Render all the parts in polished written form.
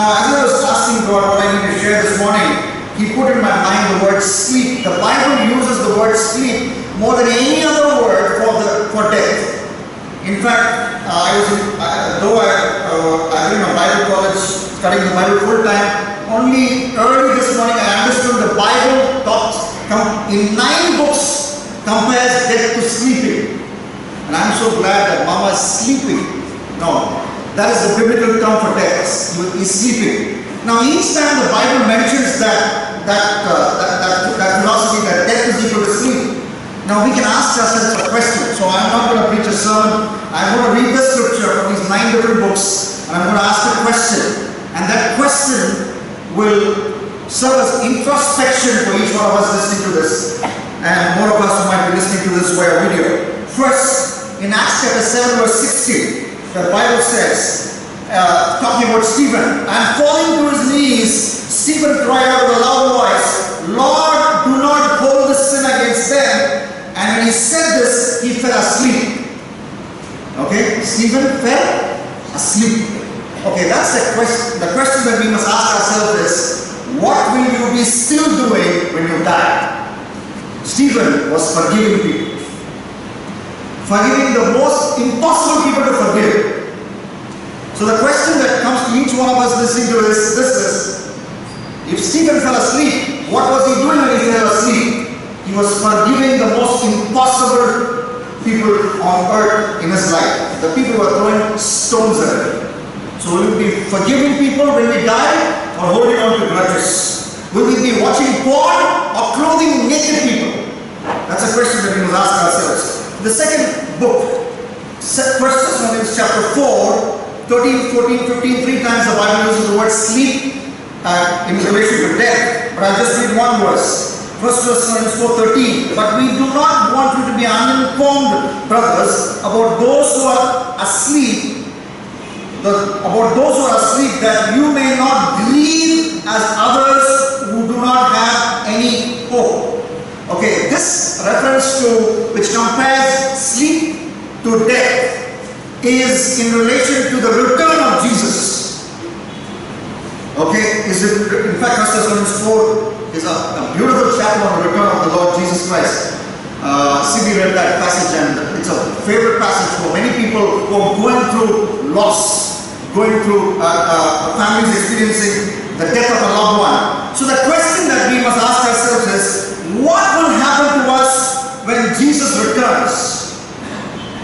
As I was asking God what I need to share this morning, He put in my mind the word sleep. The Bible uses the word sleep more than any other word for death. In fact, I've been in a Bible college studying the Bible full time. Only early this morning I understood the Bible talks in 9 books compares death to sleeping. And I'm so glad that Mama is sleeping. No, that is the biblical term for death. He is sleeping. Now each time the Bible mentions that philosophy that death is equal to sleep, now we can ask ourselves a question. So I'm not going to preach a sermon. I'm going to read the scripture from these 9 different books, and I'm going to ask a question. And that question will serve as introspection for each one of us listening to this, and more of us who might be listening to this via video. First, in Acts chapter 7 verse 16, the Bible says, talking about Stephen, and falling to his knees, Stephen cried out with a loud voice, "Lord, do not hold this sin against them." And when he said this, he fell asleep. Okay, Stephen fell asleep. Okay, that's the question. The question that we must ask ourselves is, what will you be still doing when you die? Stephen was forgiving people. Forgiving the most impossible people to forgive. So the question that comes to each one of us listening to this is, if Stephen fell asleep, what was he doing when he fell asleep? He was forgiving the most impossible people on earth in his life. The people were throwing stones at him. So will we be forgiving people when we die, or holding on to grudges? Will we be watching porn or clothing naked people? That's a question that we must ask ourselves. The second book, 1 Thessalonians chapter 4, 13, 14, 15, 3 times the Bible uses the word sleep in relation to death. But I'll just read one verse. 1 Thessalonians 4:13. But we do not want you to be uninformed, brothers, about those who are asleep, that you may not grieve as others who do not have any hope. Okay, this reference to which compares sleep to death is in relation to the return of Jesus. Okay, in fact 1 Thessalonians 4 is a beautiful chapter on the return of the Lord Jesus Christ. C.B. read that passage, and it's a favorite passage for many people who are going through loss, going through families experiencing the death of a loved one. So the question that we must ask ourselves is, what will happen to us when Jesus returns?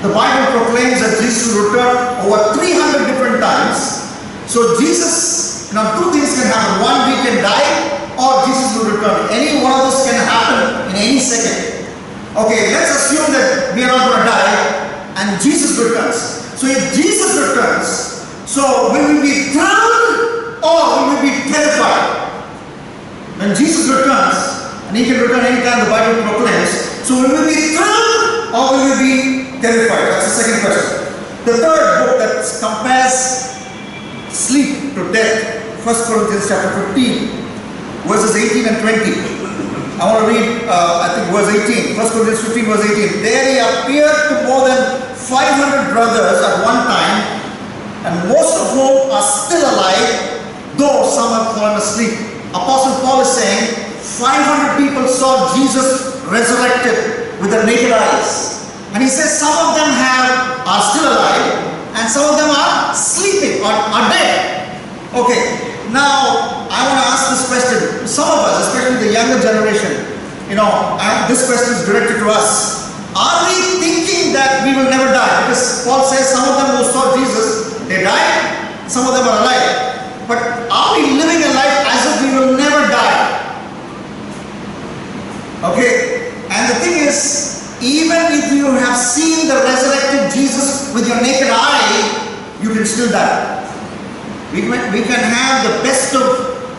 The Bible proclaims that Jesus will return over 300 different times. So Jesus, now 2 things can happen. One, we can die, or Jesus will return. Any one of this can happen in any second. Okay, let's assume that we are not going to die and Jesus returns. So if Jesus returns, so will we be thrilled or will we be terrified? When Jesus returns, and He can return anytime, the Bible proclaims, so will we be thrilled or will we be terrified? That's the second question. The third book that compares sleep to death, 1 Corinthians chapter 15, verses 18 and 20. I want to read, verse 18. 1 Corinthians 15, verse 18. There he appeared to more than 500 brothers at one time, and most of whom are still alive, though some have fallen asleep. Apostle Paul is saying, 500 people saw Jesus resurrected with their naked eyes. And he says some of them are still alive, and some of them are sleeping or are dead. Okay. Now, I want to ask this question. Some of us, especially the younger generation, this question is directed to us. Are we thinking that we will never die? Because Paul says some of them who saw Jesus, they died, some of them are alive. But are we living a life as if we will never die? Okay, and the thing is, even if you have seen the resurrected Jesus with your naked eye, you can still die. We can have the best of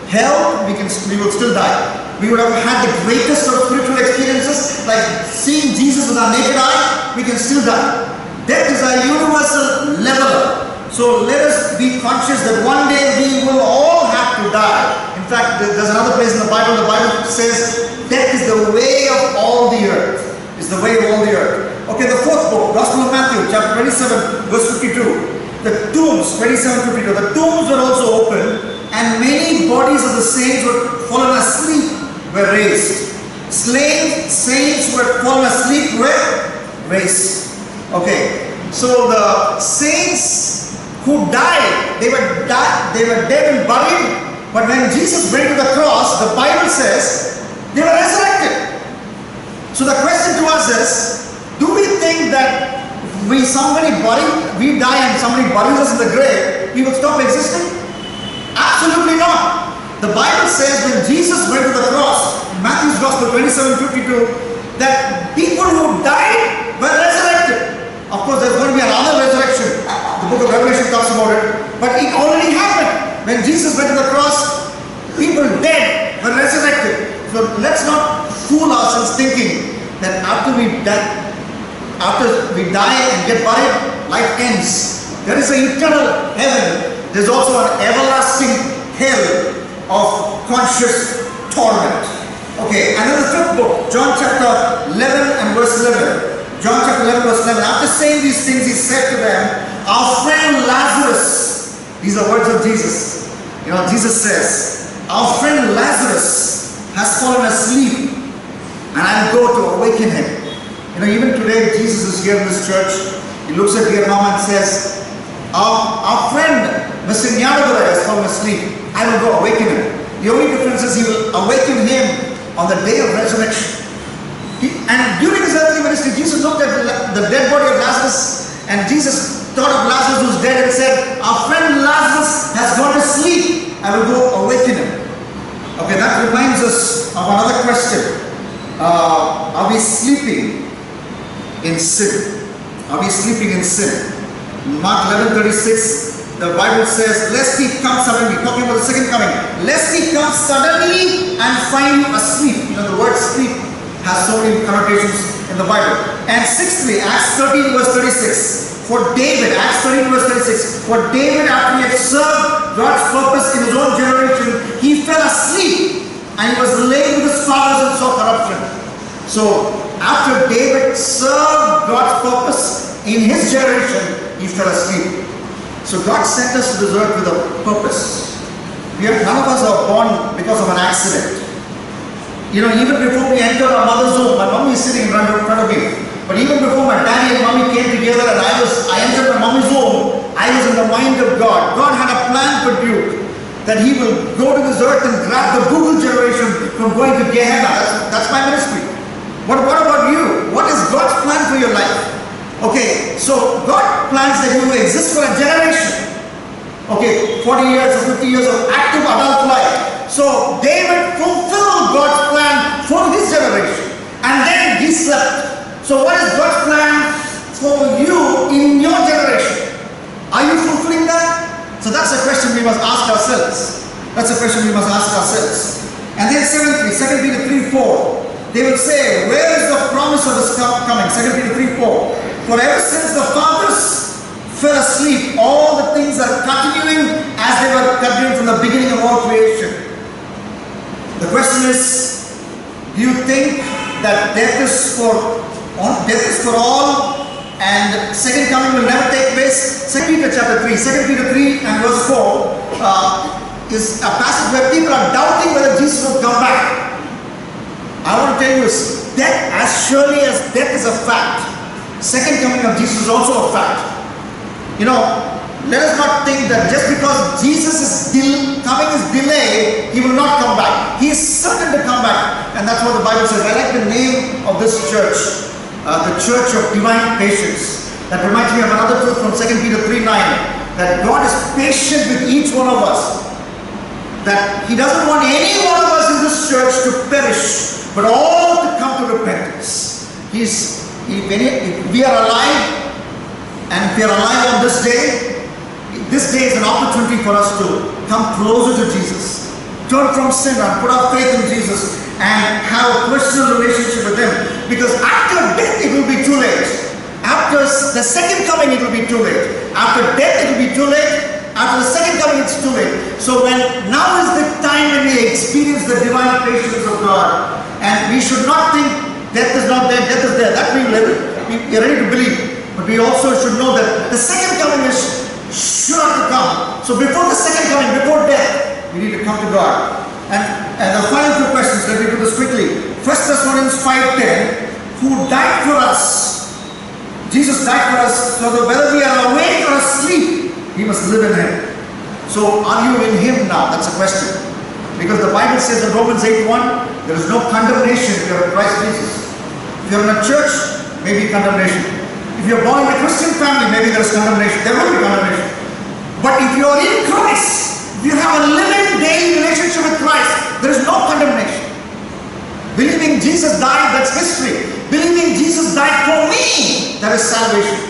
health, we will still die. We would have had the greatest of spiritual experiences, like seeing Jesus with our naked eye, we can still die. Death is a universal leveler. So let us be conscious that one day we will all have to die. In fact, there's another place in the Bible says, death is the way of all the earth. It's the way of all the earth. Okay, the fourth book, Gospel of Matthew, chapter 27, verse 52. The tombs, 27:52, the tombs were also open, and many bodies of the saints who had fallen asleep were raised. Saints who had fallen asleep were raised. Okay, so the saints who died, they were dead and buried, but when Jesus went to the cross, the Bible says they were resurrected. So the question to us is, do we think that we die and somebody buries us in the grave, we will stop existing? Absolutely not. The Bible says when Jesus went to the cross, Matthew's Gospel 27:52, that people who died were resurrected. Of course, there's going to be another resurrection. The book of Revelation talks about it. But it already happened. When Jesus went to the cross, people dead were resurrected. So let's not fool ourselves thinking that after we die and get buried, life ends. There is an eternal heaven. There's also an everlasting hell of conscious torment. Okay, and then the fifth book, John chapter 11 and verse 11. John chapter 11 verse 11. After saying these things, he said to them, our friend Lazarus, these are words of Jesus. You know, Jesus says, our friend Lazarus has fallen asleep, and I'll go to awaken him. You know, even today, Jesus is here in this church. He looks at dear mom and says, our friend, Mr. Nyadagura, has fallen asleep. I will go awaken him. The only difference is he will awaken him on the day of resurrection. And during his earthly ministry, Jesus looked at the dead body of Lazarus, and Jesus thought of Lazarus who's dead and said, our friend Lazarus has gone to sleep. I will go awaken him. Okay, that reminds us of another question. Are we sleeping in sin? Are we sleeping in sin? Mark 11:36, the Bible says, lest he come suddenly, talking about the second coming, lest he come suddenly and find you asleep. You know, the word sleep has so many connotations in the Bible. And sixthly, Acts 13 verse 36, for David, Acts 13 verse 36, for David, after he had served God's purpose in his own generation, he fell asleep and he was laid with his fathers and saw corruption. So after David served God's purpose in his generation, he fell asleep. So God sent us to this earth with a purpose. None of us are born because of an accident. You know, even before we entered our mother's womb, my mommy is sitting in front of me. But even before my daddy and mommy came together and I entered my mommy's womb, I was in the mind of God. God had a plan for Duke, that he will go to this earth and grab the Google generation from going to Gehenna. That's my ministry. What about you? What is God's plan for your life? Okay, so God plans that you will exist for a generation. Okay, 40 years or 50 years of active adult life. So David fulfilled God's plan for his generation. And then he slept. So what is God's plan for you in your generation? Are you fulfilling that? So that's a question we must ask ourselves. That's a question we must ask ourselves. And then seventhly, 2 Peter 3:4. They will say, where is the promise of his coming? 2 Peter 3:4. For ever since the fathers fell asleep, all the things are continuing as they were continuing from the beginning of all creation. The question is, do you think that death is for all and second coming will never take place? 2 Peter chapter 3, 2 Peter 3 and verse 4 is a passage where people are doubting whether Jesus will come back. I want to tell you this, death, as surely as death is a fact, second coming of Jesus is also a fact. You know, let us not think that just because Jesus' coming is delayed, he will not come back. He is certain to come back. And that's what the Bible says. I like the name of this church, the Church of Divine Patience. That reminds me of another truth from 2 Peter 3:9, that God is patient with each one of us. That he doesn't want any one of us in this church to perish, but all to come to repentance. If we are alive, and if we are alive on this day is an opportunity for us to come closer to Jesus. Turn from sin and put our faith in Jesus and have a personal relationship with him. Because after death it will be too late. After the second coming it will be too late. After death it will be too late. After the second coming it's too late. So now is the time when we experience the divine patience of God. And we should not think death is not there, death is there. That we are ready to believe. But we also should know that the second coming is sure to come. So before the second coming, before death, we need to come to God. And the final two questions, let me do this quickly. 1 Thessalonians 5:10, who died for us. Jesus died for us, so that whether we are awake or asleep, we must live in Him. So are you in Him now? That's a question. Because the Bible says in Romans 8:1, there is no condemnation if you are in Christ Jesus. If you are in a church, maybe condemnation. If you are born in a Christian family, maybe there is condemnation. There will be condemnation. But if you are in Christ, if you have a living daily relationship with Christ, there is no condemnation. Believing Jesus died, that's history. Believing Jesus died for me, that is salvation.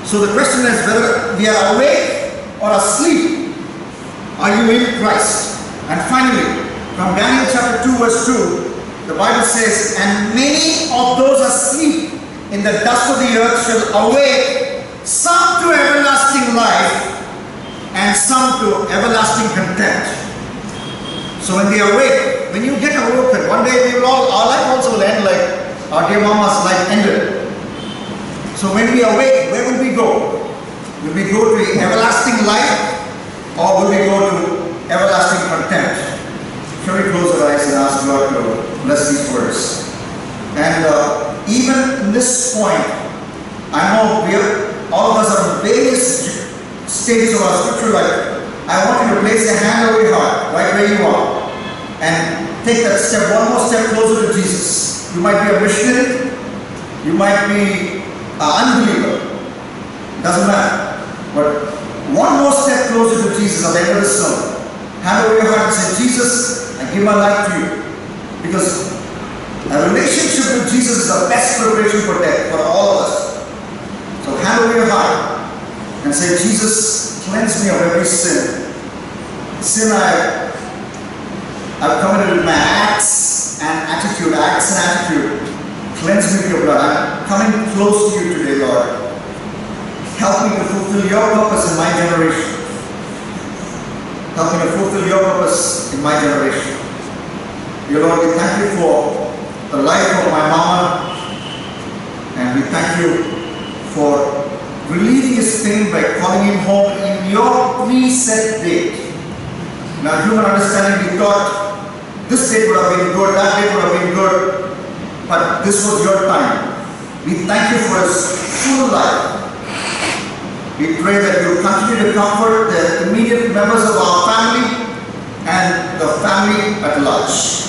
So the question is whether we are awake or asleep. Are you in Christ? And finally, from Daniel chapter 2 verse 2, the Bible says, and many of those asleep in the dust of the earth shall awake, some to everlasting life, and some to everlasting contempt. So when we awake, when you get awoken, one day we will our life also will end like our dear mama's life ended. So when we awake, where will we go? Will we go to everlasting life, or will we go to everlasting contempt? Shall we close our eyes and ask God to bless these words? And even in this point, I know all of us are in various stages of our spiritual life. I want you to place your hand over your heart, right where you are, and take that step, one more step closer to Jesus. You might be a missionary, you might be an unbeliever, doesn't matter. But one more step closer to Jesus at the end of this sermon. Hand over your heart and say, Jesus, I give my life to you. Because a relationship with Jesus is the best preparation for death for all of us. So hand over your heart and say, Jesus, cleanse me of every sin. Sin I've committed with my acts and attitude. Cleanse me with your blood. I'm coming close to you today, Lord. Help me to fulfill your purpose in my generation. Help me to fulfill your purpose in my generation. Dear Lord, we thank you for the life of my mama, and we thank you for relieving his pain by calling him home in your preset date. In our human understanding, we thought this date would have been good, that date would have been good, but this was your time. We thank you for his full life. We pray that you continue to comfort the immediate members of our family and the family at large.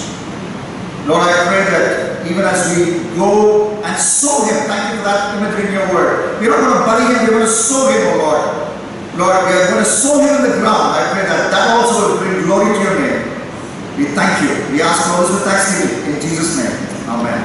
Lord, I pray that even as we go and sow him, thank you for that imagery in your word. We're not going to bury him, we're going to sow him, O Lord. Lord, we are going to sow him in the ground. I pray that that also will bring glory to your name. We thank you. We ask all this with thanksgiving in Jesus' name. Amen.